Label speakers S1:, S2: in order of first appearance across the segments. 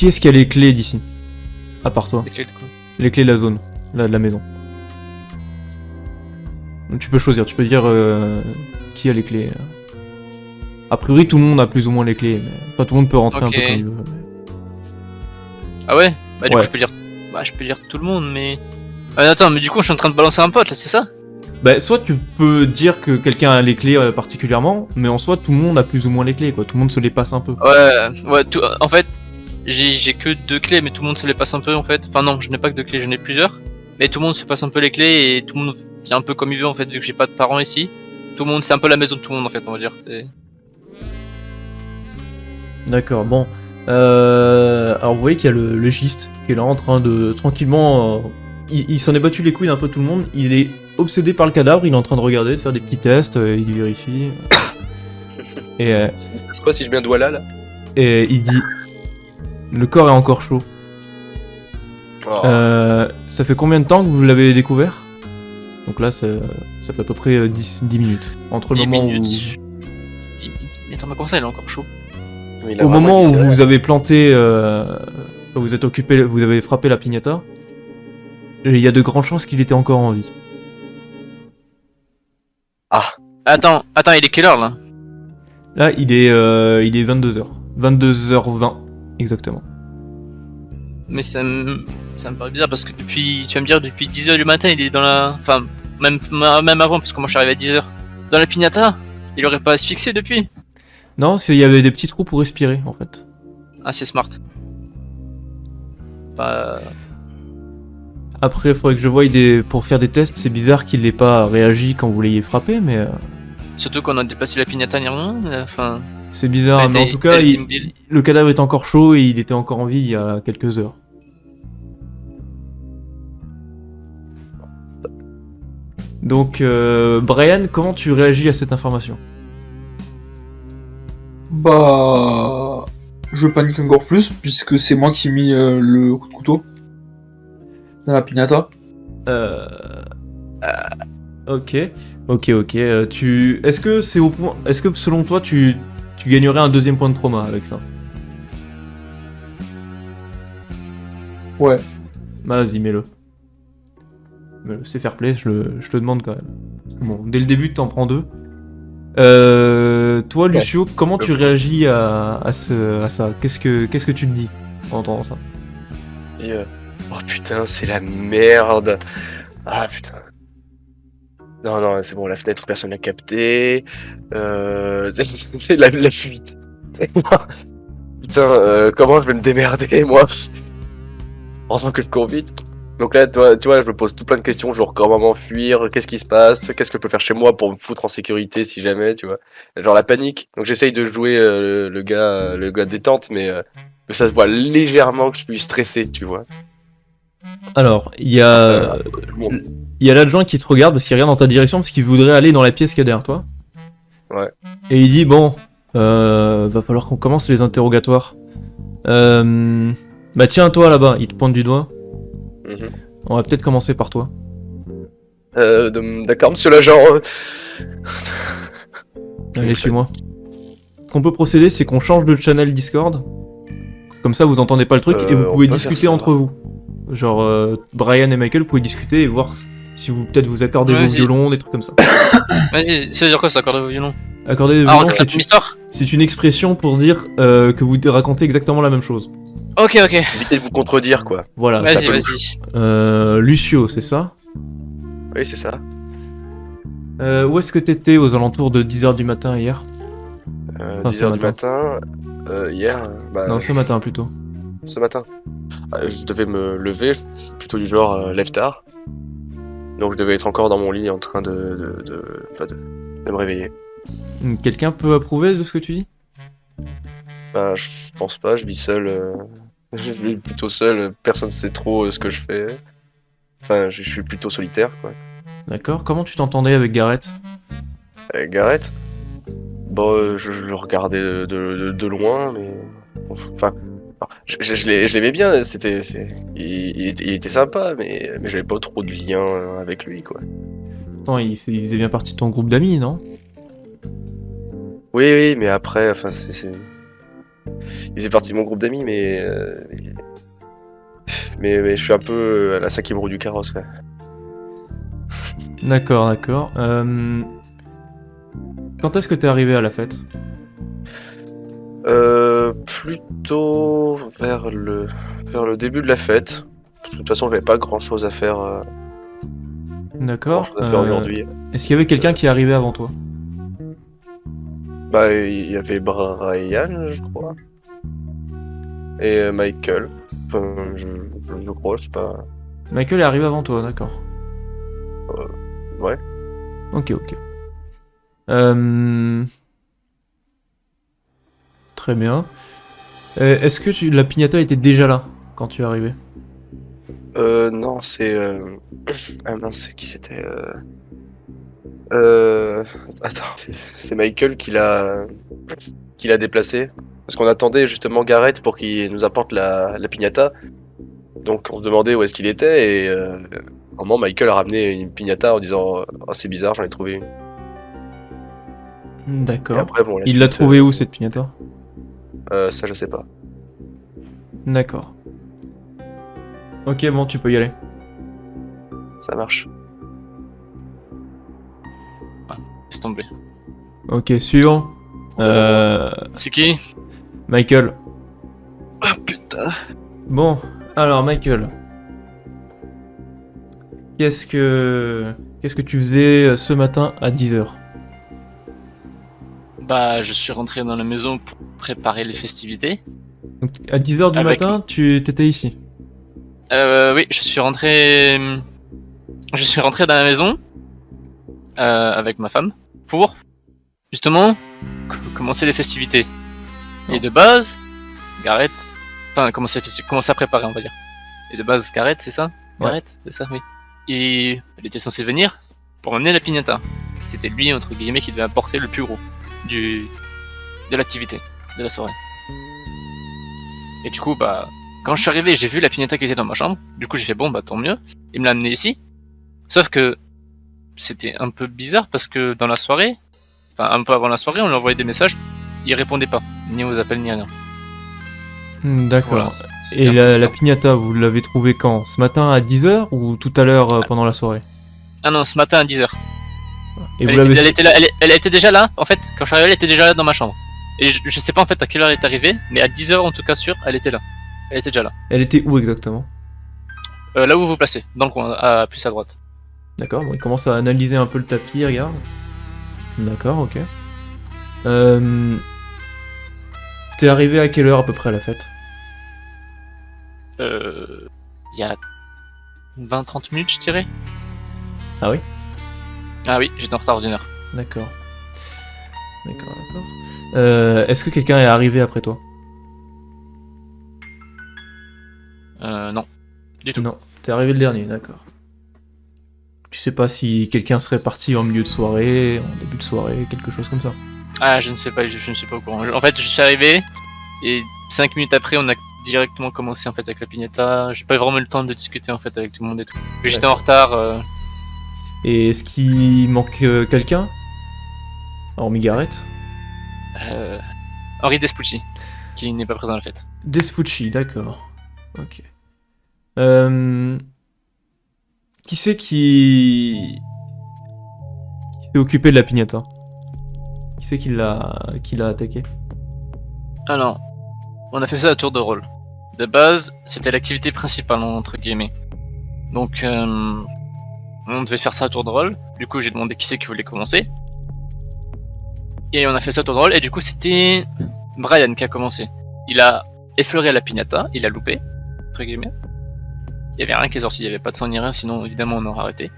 S1: Qui est-ce qui a les clés d'ici? À part toi.
S2: Les clés de quoi?
S1: Les clés de la zone, là, de la maison. Donc, tu peux choisir, tu peux dire qui a les clés. A priori, tout le monde a plus ou moins les clés. Mais... Enfin, tout le monde peut rentrer un peu comme il veut.
S2: Ah ouais? Bah du
S1: Ouais.
S2: coup je peux dire tout le monde, mais... attends, mais du coup je suis en train de balancer un pote là, c'est ça?
S1: Bah, soit tu peux dire que quelqu'un a les clés particulièrement, mais en soi, tout le monde a plus ou moins les clés, quoi. Tout le monde se les passe un peu.
S2: Ouais, en fait, j'ai que 2 clés, mais tout le monde se les passe un peu en fait. Enfin non, je n'ai pas que 2 clés, j'en ai plusieurs. Mais tout le monde se passe un peu les clés et tout le monde vient un peu comme il veut en fait, vu que j'ai pas de parents ici. Tout le monde, c'est un peu la maison de tout le monde en fait, on va dire.
S1: D'accord, bon. Alors, vous voyez qu'il y a le légiste qui est là en train de tranquillement. Il s'en est battu les couilles d'un peu tout le monde. Il est obsédé par le cadavre. Il est en train de regarder, de faire des petits tests. Il vérifie. Et,
S3: C'est quoi si je mets un doigt là?
S1: et il dit le corps est encore chaud.
S3: Oh.
S1: Ça fait combien de temps que vous l'avez découvert? Donc là, ça fait à peu près 10 minutes. Entre le
S2: 10
S1: moment
S2: minutes. Mais attends, mais comment ça, il est encore chaud?
S3: Il a
S1: au
S3: vraiment
S1: moment où
S3: viscéré.
S1: vous avez planté, vous êtes occupé, vous avez frappé la piñata, il y a de grandes chances qu'il était encore en vie.
S3: Ah,
S2: Attends, il est quelle heure là?
S1: Là, il est 22h. 22h20, exactement.
S2: Mais ça me paraît bizarre parce que tu vas me dire, depuis 10h du matin, il est dans la... Enfin, même avant, parce que moi je suis arrivé à 10h. Dans la piñata? Il aurait pas asphyxié depuis?
S1: Non, il y avait des petits trous pour respirer, en fait.
S2: Ah, c'est smart. Bah...
S1: Après, il faudrait que je voie pour faire des tests. C'est bizarre qu'il n'ait pas réagi quand vous l'ayez frappé, mais
S2: Surtout qu'on a dépassé la piñata ni rien, enfin...
S1: c'est bizarre. Mais en tout cas, le cadavre est encore chaud et il était encore en vie il y a quelques heures. Donc, Brian, comment tu réagis à cette information?
S4: Bah, je panique encore plus puisque c'est moi qui ai mis le coup de couteau dans la piñata.
S1: Ok. Est-ce que c'est au point... Est-ce que selon toi, tu gagnerais un deuxième point de trauma avec ça?
S4: Ouais.
S1: Vas-y, mets-le. C'est fair play, je te demande quand même. Bon, dès le début, t'en prends 2. Toi, Lucio, comment tu réagis à ça? Qu'est-ce que tu te dis en entendant ça?
S3: et, oh putain, c'est la merde. Ah putain. Non, c'est bon, la fenêtre, personne l'a capté. C'est la suite. Putain, comment je vais me démerder, moi? Heureusement que je cours vite. Donc là, tu vois, je me pose tout plein de questions, genre comment m'enfuir, qu'est-ce qui se passe, qu'est-ce que je peux faire chez moi pour me foutre en sécurité si jamais, tu vois. Genre la panique. Donc j'essaye de jouer le gars détente, mais ça se voit légèrement que je suis stressé, tu vois.
S1: Alors, il y a l'adjoint qui te regarde parce qu'il regarde dans ta direction parce qu'il voudrait aller dans la pièce qu'il y a derrière toi.
S3: Ouais.
S1: Et il dit bon, va falloir qu'on commence les interrogatoires. Bah tiens, toi là-bas, il te pointe du doigt. On va peut-être commencer par toi.
S3: D'accord, monsieur l'agent.
S1: Allez, suis-moi. Ce qu'on peut procéder, c'est qu'on change de channel Discord. Comme ça, vous entendez pas le truc et vous
S3: on
S1: pouvez
S3: peut
S1: discuter
S3: faire ça.
S1: entre vous. Genre, Brian et Michael, vous pouvez discuter et voir si vous peut-être vous accordez vos
S2: Vas-y.
S1: violons, des trucs comme ça.
S2: Vas-y, ça veut dire quoi, ça, accorde au violon?
S1: Accorder des
S2: Ah, on
S1: violons,
S2: raconte une histoire?
S1: c'est une expression pour dire que vous racontez exactement la même chose.
S2: Ok.
S3: Évitez de vous contredire, quoi.
S1: Voilà.
S2: Vas-y.
S1: Lucio, c'est ça?
S3: Oui, c'est ça.
S1: Où est-ce que t'étais aux alentours de 10h du matin hier?
S3: 10h du matin. Hier.
S1: Non, ce matin plutôt.
S3: Ce matin. Je devais me lever, je suis plutôt du genre lève tard. Donc je devais être encore dans mon lit en train de me réveiller.
S1: Quelqu'un peut approuver de ce que tu dis?
S3: Je pense pas, je vis seul. Je vis plutôt seul, personne sait trop ce que je fais. Enfin, je suis plutôt solitaire, quoi.
S1: D'accord. Comment tu t'entendais avec Gareth?
S3: Gareth? Bon, je le regardais de loin, mais... Enfin... Je l'aimais bien, il était sympa, mais j'avais pas trop de lien avec lui, quoi.
S1: Attends, il faisait bien partie de ton groupe d'amis, non?
S3: Oui, mais après, enfin, il faisait partie de mon groupe d'amis, mais je suis un peu à la 5e roue du carrosse, quoi.
S1: D'accord, d'accord. Quand est-ce que t'es arrivé à la fête?
S3: Plutôt vers le début de la fête. Parce que de toute façon, j'avais pas grand-chose à faire,
S1: D'accord.
S3: aujourd'hui.
S1: Est-ce qu'il y avait quelqu'un qui est arrivé avant toi?
S3: Bah, il y avait Brian, je crois. Et Michael. Enfin, je crois, je sais pas.
S1: Michael est arrivé avant toi, d'accord.
S3: Ouais.
S1: Ok, ok. Très bien. Est-ce que la piñata était déjà là quand tu es arrivé?
S3: Non, c'est. Ah mince, c'est qui c'était Attends, c'est Michael qui l'a déplacé. Parce qu'on attendait justement Gareth pour qu'il nous apporte la piñata. Donc on se demandait où est-ce qu'il était et à un moment Michael a ramené une piñata en disant oh, c'est bizarre, j'en ai trouvé une. Et
S1: D'accord.
S3: après, bon, la
S1: Il l'a
S3: suite,
S1: trouvé où cette piñata?
S3: ça je sais pas.
S1: D'accord. Ok, bon, tu peux y aller.
S3: Ça marche.
S2: Laisse tomber.
S1: Ok, suivant.
S2: C'est qui?
S1: Michael.
S2: Ah putain.
S1: Bon, alors Michael. Qu'est-ce que tu faisais ce matin à 10h?
S2: Bah, je suis rentré dans la maison pour préparer les festivités.
S1: Donc, à 10h du
S2: Avec-
S1: matin, tu t'étais ici.
S2: Oui, je suis rentré dans la maison avec ma femme pour justement commencer les festivités. Et de base, Gareth, enfin commencer à préparer, on va dire. Et de base, Gareth, c'est ça?
S1: Ouais.
S2: Gareth, c'est ça, oui. Et elle était censée venir pour amener la piñata. C'était lui entre guillemets qui devait apporter le plus gros de l'activité, de la soirée. Et du coup, bah, quand je suis arrivé, j'ai vu la piñata qui était dans ma chambre. Du coup, j'ai fait bon, bah tant mieux. Il me l'a amené ici. Sauf que c'était un peu bizarre parce que dans la soirée, enfin un peu avant la soirée, on lui envoyait des messages. Il répondait pas, ni aux appels ni rien.
S1: D'accord.
S2: Voilà, c'était
S1: Et
S2: un peu
S1: la
S2: bizarre.
S1: piñata, vous l'avez trouvée quand? Ce matin à 10h ou tout à l'heure pendant la soirée?
S2: Ah non, ce matin à 10h.
S1: Et
S2: Elle,
S1: vous l'avez...
S2: elle était déjà là, en fait, quand je suis arrivé, elle était déjà là dans ma chambre. Et je sais pas en fait à quelle heure elle est arrivée, mais à 10h en tout cas sûr, elle était là. Elle était déjà là.
S1: Elle était où exactement?
S2: Là où vous vous placez, dans le coin, plus à droite.
S1: D'accord, bon, il commence à analyser un peu le tapis, regarde. D'accord, ok. T'es arrivé à quelle heure à peu près à la fête?
S2: Il y a 20-30 minutes, je dirais.
S1: Ah oui?
S2: Ah oui, j'étais en retard d'1 heure.
S1: D'accord. D'accord, d'accord. Est-ce que quelqu'un est arrivé après toi?
S2: Non, du tout.
S1: Non, t'es arrivé le dernier, d'accord. Tu sais pas si quelqu'un serait parti en milieu de soirée, en début de soirée, quelque chose comme ça.
S2: Ah, je ne sais pas, je ne suis pas au courant. En fait, je suis arrivé et 5 minutes après, on a directement commencé en fait avec la piñata. J'ai pas vraiment eu le temps de discuter en fait avec tout le monde et tout. Puis j'étais en retard.
S1: Et est-ce qu'il manque quelqu'un? Hormis Gareth?
S2: Henri Despucci, qui n'est pas présent à la fête.
S1: Desfucci, d'accord. Ok. Qui c'est qui s'est occupé de la piñata? Qui c'est qui l'a attaqué?
S2: Alors, on a fait ça à tour de rôle. De base, c'était l'activité principale entre guillemets. Donc, on devait faire ça à tour de rôle. Du coup, j'ai demandé qui c'est qui voulait commencer. Et on a fait ça à tour de rôle. Et du coup, c'était Brian qui a commencé. Il a effleuré la piñata, il a loupé, entre guillemets. Il y avait rien qui est sorti, il y avait pas de sang ni rien, sinon évidemment on aurait arrêté.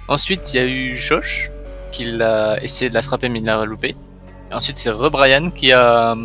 S2: Ensuite, il y a eu Josh qui a essayé de la frapper mais il l'a loupé. Et ensuite, c'est Brian qui a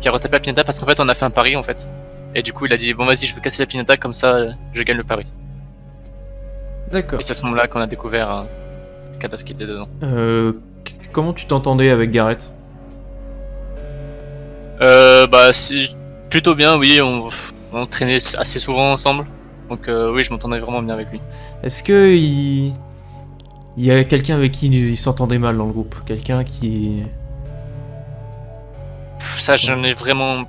S2: retapé la piñata parce qu'en fait, on a fait un pari en fait. Et du coup, il a dit bon vas-y, je veux casser la piñata comme ça, je gagne le pari.
S1: D'accord.
S2: Et c'est à ce moment-là qu'on a découvert le cadavre qui était dedans.
S1: Comment tu t'entendais avec Gareth?
S2: Bah c'est plutôt bien, oui, on traînait assez souvent ensemble. Donc oui, je m'entendais vraiment bien avec lui.
S1: Est-ce que il y a quelqu'un avec qui il s'entendait mal dans le groupe? Quelqu'un qui...
S2: Ça, j'en ai vraiment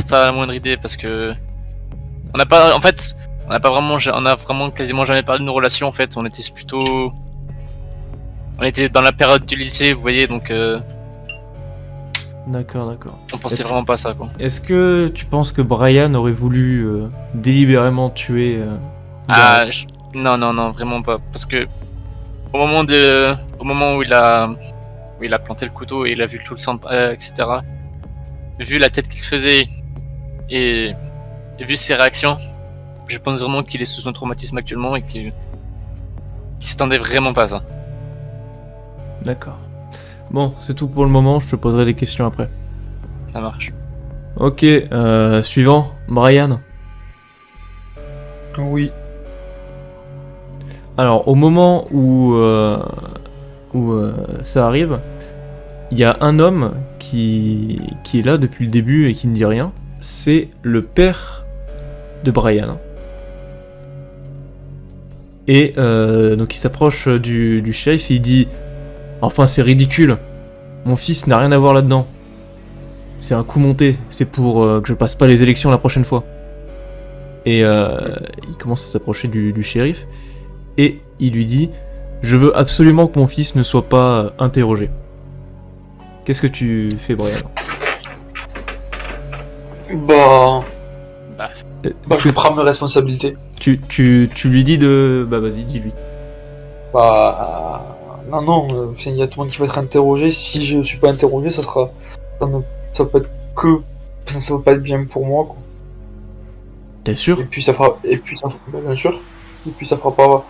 S2: pas la moindre idée parce que on n'a pas, en fait, on a vraiment quasiment jamais parlé de nos relations. En fait, on était dans la période du lycée, vous voyez, donc
S1: D'accord.
S2: on pensait
S1: Est-ce-
S2: vraiment pas à ça, quoi.
S1: Est-ce que tu penses que Brian aurait voulu délibérément tuer
S2: Ah,
S1: Garrett?
S2: non, vraiment pas, parce que au moment où il a planté le couteau et il a vu tout le sang, etc. Vu la tête qu'il faisait et vu ses réactions, je pense vraiment qu'il est sous un traumatisme actuellement et qu'il s'attendait vraiment pas à ça.
S1: D'accord. Bon, c'est tout pour le moment, je te poserai des questions après.
S2: Ça marche.
S1: Ok, suivant, Brian.
S4: Oui.
S1: Alors, au moment où ça arrive, il y a un homme qui est là depuis le début et qui ne dit rien. C'est le père de Brian. Et donc il s'approche du shérif et il dit « Enfin, c'est ridicule. Mon fils n'a rien à voir là-dedans. C'est un coup monté. C'est pour que je passe pas les élections la prochaine fois. » Et il commence à s'approcher du shérif. Et il lui dit « Je veux absolument que mon fils ne soit pas interrogé. » Qu'est-ce que tu fais, Brian?
S4: Bah,
S1: Euh,
S4: je prends mes responsabilités.
S1: tu lui dis de... Bah vas-y, dis-lui.
S4: Bah, non, il y a tout le monde qui va être interrogé. Si je suis pas interrogé, ça va pas être ça va pas être bien pour moi, quoi.
S1: T'es sûr?
S4: Bah, bien sûr. Et puis ça fera pas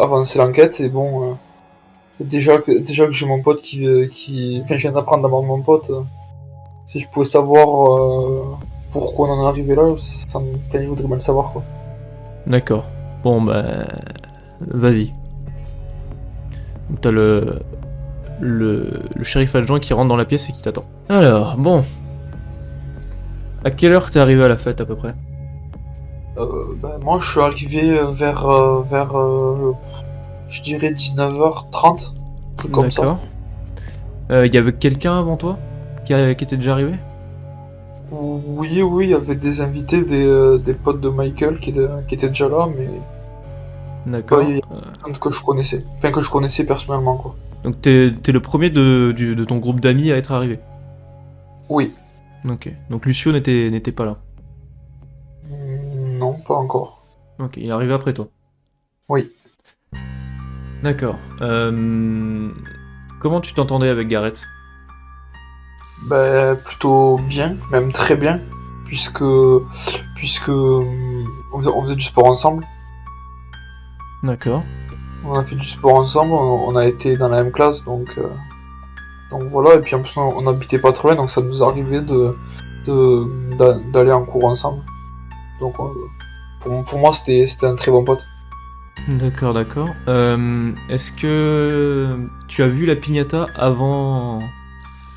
S4: avancer l'enquête. Et bon, déjà que j'ai mon pote enfin, je viens d'apprendre d'avoir mon pote. Si je pouvais savoir pourquoi on en est arrivé là, je voudrais mal savoir, quoi.
S1: D'accord. Bon, bah... Vas-y. Donc t'as le shérif adjoint qui rentre dans la pièce et qui t'attend. Alors, bon. À quelle heure t'es arrivé à la fête, à peu près?
S4: Bah, moi, je suis arrivé vers je dirais 19h30, un truc comme ça.
S1: D'accord. Y avait quelqu'un avant toi qui était déjà arrivé?
S4: Oui, il y avait des invités, des potes de Michael qui étaient déjà là, mais
S1: D'accord.
S4: pas personne que je connaissais. Enfin, que je connaissais personnellement, quoi.
S1: Donc t'es le premier de ton groupe d'amis à être arrivé.
S4: Oui.
S1: Ok. Donc Lucio n'était pas là.
S4: Non, pas encore.
S1: Ok, il est arrivé après toi.
S4: Oui.
S1: D'accord. Comment tu t'entendais avec Garrett?
S4: Bah, plutôt bien, même très bien, puisque on faisait du sport ensemble.
S1: D'accord.
S4: On a fait du sport ensemble, on a été dans la même classe, donc voilà. Et puis en plus, on habitait pas très loin, donc ça nous arrivait d'aller en cours ensemble. Donc pour moi, c'était un très bon pote.
S1: D'accord. Est-ce que tu as vu la piñata avant...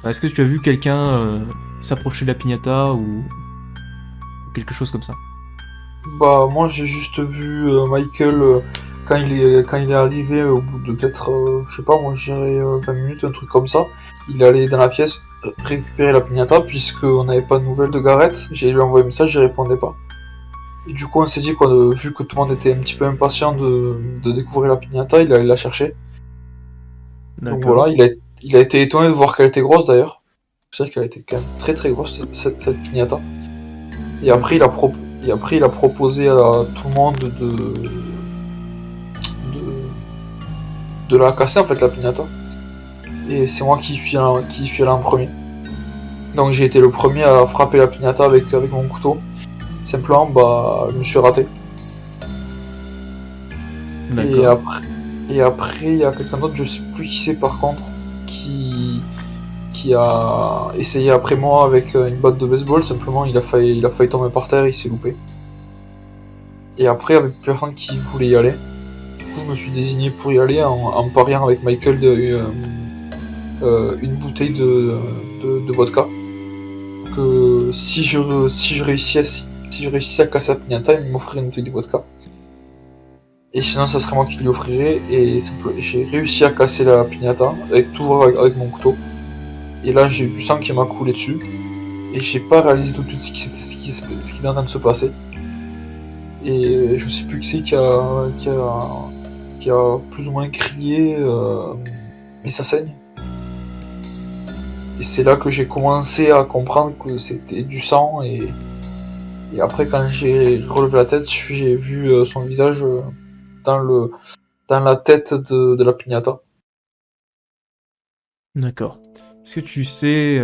S1: Est-ce que tu as vu quelqu'un s'approcher de la piñata ou quelque chose comme ça?
S4: Bah, moi, j'ai juste vu Michael quand il est arrivé au bout de peut-être, je sais pas, moi, je dirais 20 minutes, un truc comme ça. Il est allé dans la pièce récupérer la piñata, puisqu'on n'avait pas de nouvelles de Garrett. J'ai lui envoyé un message, il répondait pas. Et du coup, on s'est dit, vu que tout le monde était un petit peu impatient de découvrir la piñata, il allait la chercher. Donc
S1: D'accord.
S4: voilà, il a été étonné de voir qu'elle était grosse d'ailleurs. C'est vrai qu'elle était quand même très très grosse, cette piñata. Et après, il a proposé à tout le monde de la casser, en fait, la piñata. Et c'est moi qui suis allé en premier. Donc j'ai été le premier à frapper la piñata avec mon couteau. Simplement, bah, je me suis raté.
S1: D'accord.
S4: Et après, il y a quelqu'un d'autre, je sais plus qui c'est par contre, qui a essayé après moi avec une batte de baseball. Simplement, il a failli tomber par terre, il s'est loupé. Et après, il y avait personne qui voulait y aller. Du coup, je me suis désigné pour y aller en pariant avec Michael une bouteille de vodka. Que si je réussissais à casser la piñata, il m'offrirait une bouteille de vodka. Et sinon, ça serait moi qui lui offrirais. Et j'ai réussi à casser la piñata, toujours avec mon couteau. et là j'ai eu du sang qui m'a coulé dessus, et j'ai pas réalisé tout de suite ce qui est en train de se passer. Et je sais plus qui c'est qui a plus ou moins crié, mais ça saigne. Et c'est là que j'ai commencé à comprendre que c'était du sang, et après quand j'ai relevé la tête, j'ai vu son visage dans la tête de la piñata.
S1: D'accord. Est-ce que tu sais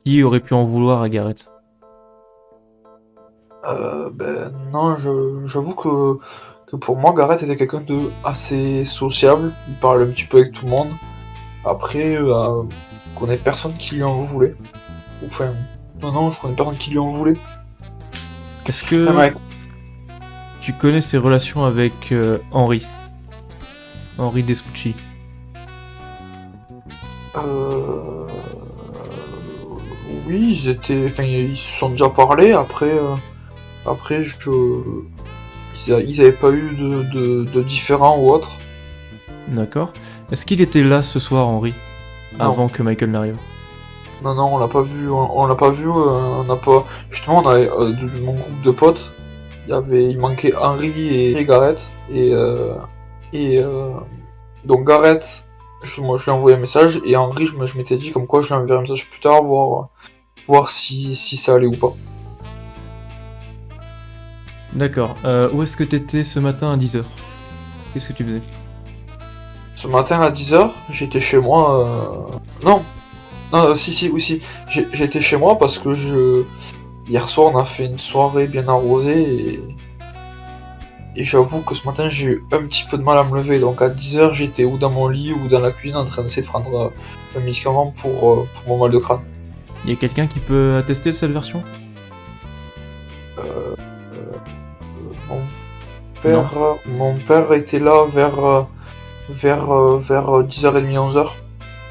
S1: qui aurait pu en vouloir à Gareth?
S4: Non, j'avoue que pour moi, Gareth était quelqu'un de assez sociable. Il parle un petit peu avec tout le monde. Après, je connais personne qui lui en voulait. Enfin, non, je connais personne qui lui en voulait.
S1: Est-ce que
S4: Ah, ouais.
S1: tu connais ses relations avec Henri Despucci?
S4: Oui, ils se sont déjà parlé. Après, ils avaient pas eu de différend ou autre.
S1: D'accord. Est-ce qu'il était là ce soir, Henri,
S4: Non.
S1: avant que Michael n'arrive?
S4: Non, on l'a pas vu. On l'a pas vu. On n'a pas. Justement, on avait de mon groupe de potes. Il manquait Henri et Gareth. Donc Gareth, moi je lui ai envoyé un message, et Henri, je m'étais dit comme quoi je lui enverrai un message plus tard, voir si ça allait ou pas.
S1: D'accord. Où est-ce que t'étais ce matin à 10h? Qu'est-ce que tu faisais?
S4: Ce matin à 10h, j'étais chez moi. Non, si. J'étais chez moi parce que hier soir on a fait une soirée bien arrosée, et j'avoue que ce matin j'ai eu un petit peu de mal à me lever. Donc à 10h, j'étais ou dans mon lit ou dans la cuisine en train d'essayer de prendre un médicament pour mon mal de crâne.
S1: Il y a quelqu'un qui peut attester de cette version?
S4: Mon père était là vers 10h30, 11h,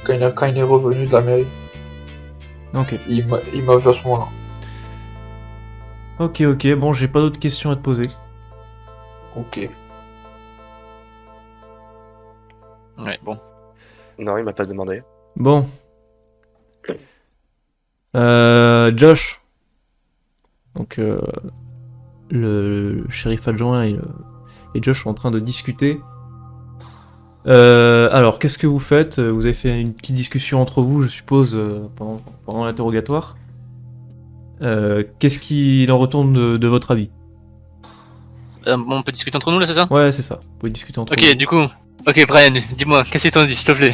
S4: quand il est revenu de la mairie.
S1: Ok.
S4: Il m'a vu à ce moment-là.
S1: Ok, bon, j'ai pas d'autres questions à te poser.
S4: Ok.
S2: Ouais, bon.
S3: Non, il m'a pas demandé.
S1: Bon. Josh. Donc, le shérif adjoint et Josh sont en train de discuter. Alors, qu'est-ce que vous faites? Vous avez fait une petite discussion entre vous, je suppose, pendant l'interrogatoire. Qu'est-ce qu'il en retourne de votre avis?
S2: On peut discuter entre nous là, c'est ça?
S1: Ouais, c'est ça. Vous pouvez discuter entre vous.
S2: Ok, du coup. Ok, Brian, dis-moi, qu'est-ce qu'ils t'ont dit, s'il te plaît?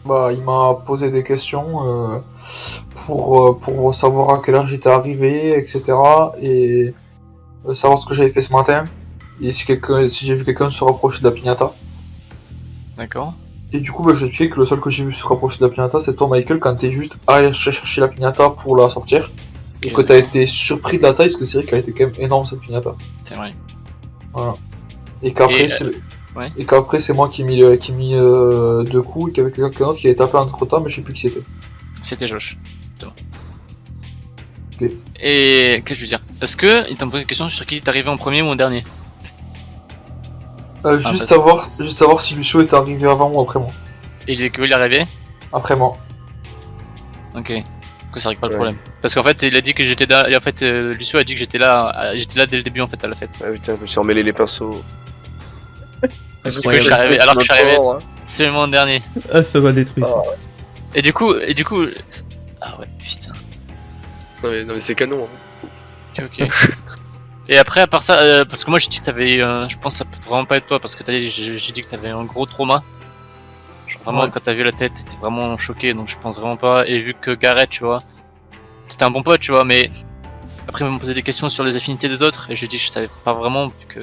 S4: Bah, il m'a posé des questions pour savoir à quelle heure j'étais arrivé, etc. Et savoir ce que j'avais fait ce matin. Et si j'ai vu quelqu'un se rapprocher de la piñata.
S2: D'accord.
S4: Et du coup, je sais que le seul que j'ai vu se rapprocher de la piñata, c'est toi, Michael, quand t'es juste allé chercher la piñata pour la sortir. Et que t'as été surpris de la taille, parce que c'est vrai qu'elle était quand même énorme, cette piñata.
S2: C'est vrai.
S4: Voilà. Et qu'après,
S2: ouais.
S4: c'est moi qui ai mis deux coups, et qu'avec quelqu'un d'autre qui avait tapé entre temps, mais je sais plus qui c'était.
S2: C'était Josh. Justement.
S4: Ok.
S2: Et qu'est-ce que je veux dire? Est-ce que ils t'ont posé une question sur qui t'es arrivé en premier ou en dernier?
S4: Juste savoir si Lucio est arrivé avant ou après moi.
S2: Et il est arrivé?
S4: Après moi.
S2: Ok. Que ça règle pas le problème. Parce qu'en fait, il a dit que j'étais là. Et en fait, Lucio a dit que j'étais là dès le début en fait à la fête.
S3: Ah putain, je me suis emmêlé les pinceaux.
S2: Je suis arrivé, alors que je suis arrivé seulement en dernier.
S1: Ah, ça m'a détruit ça.
S2: Et du coup. Ah ouais, putain.
S3: Non mais c'est canon. Hein.
S2: Ok. Et après, à part ça, parce que moi j'ai dit que t'avais. Je pense que ça peut vraiment pas être toi, parce que j'ai dit que t'avais un gros trauma. Vraiment, quand t'as vu la tête, t'étais vraiment choqué, donc je pense vraiment pas. Et vu que Gareth, tu vois, c'était un bon pote, tu vois, mais après, il m'a posé des questions sur les affinités des autres, et je lui ai dit que je savais pas vraiment, vu que